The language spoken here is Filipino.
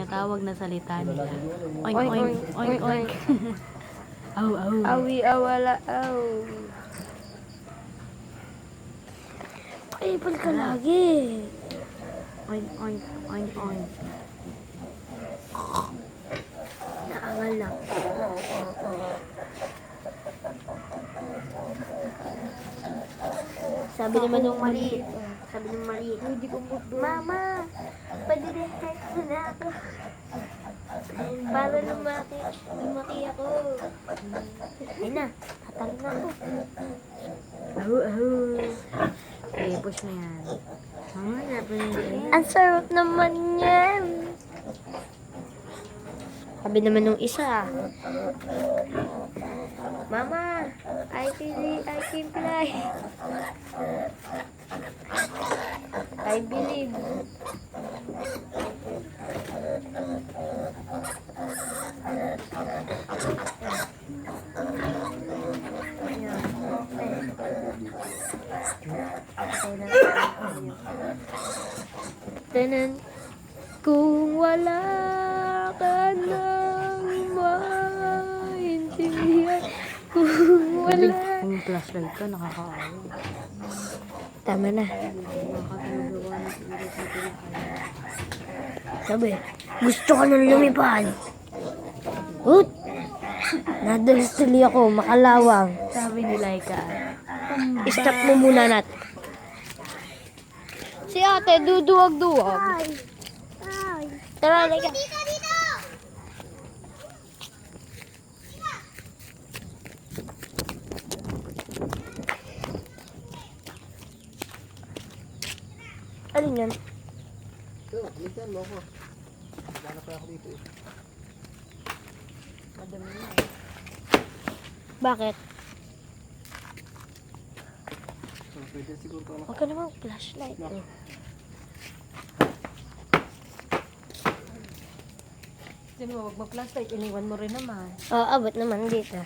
tinatawag na salita nila. Oink, oink, oink, oink. Aw, aw. Awi, awala, aw. Paipal ka lagi. Oink, oink, oink, oink. Naangal lang. Sabi naman nung maliit. Sabi nung maliit. Mama, padiretect mo na ako. Para lumaki ako. Ay na, tatalo na ako. Aw, aw. Okay, push mo yan. Dapat hindi. Ang sarap naman yan. Sabi naman nung isa. Mama, I can fly. I believe. Tanan, kung wala ka nang maintindihan, kung wala. Kung flashlight ka, nakakaawa. Tama na. Nakakagawa ng iris na pinakain. Sabi, gusto ko nang lumipad. Ut! Nadalas tuloy ako, makalawang. Sabi ni Laika, Stop mo muna nat. Si ate, duduwag-duwag. Tara, halika. Alin yan? Ligyan mo ako. Wala pa ako dito eh. madami na. Bakit? So, pwede siguro ito. Huwag ka naman flashlight. No. Sino mo, wag mag-flashlight, iniwan mo rin naman. Oo, abot naman dito.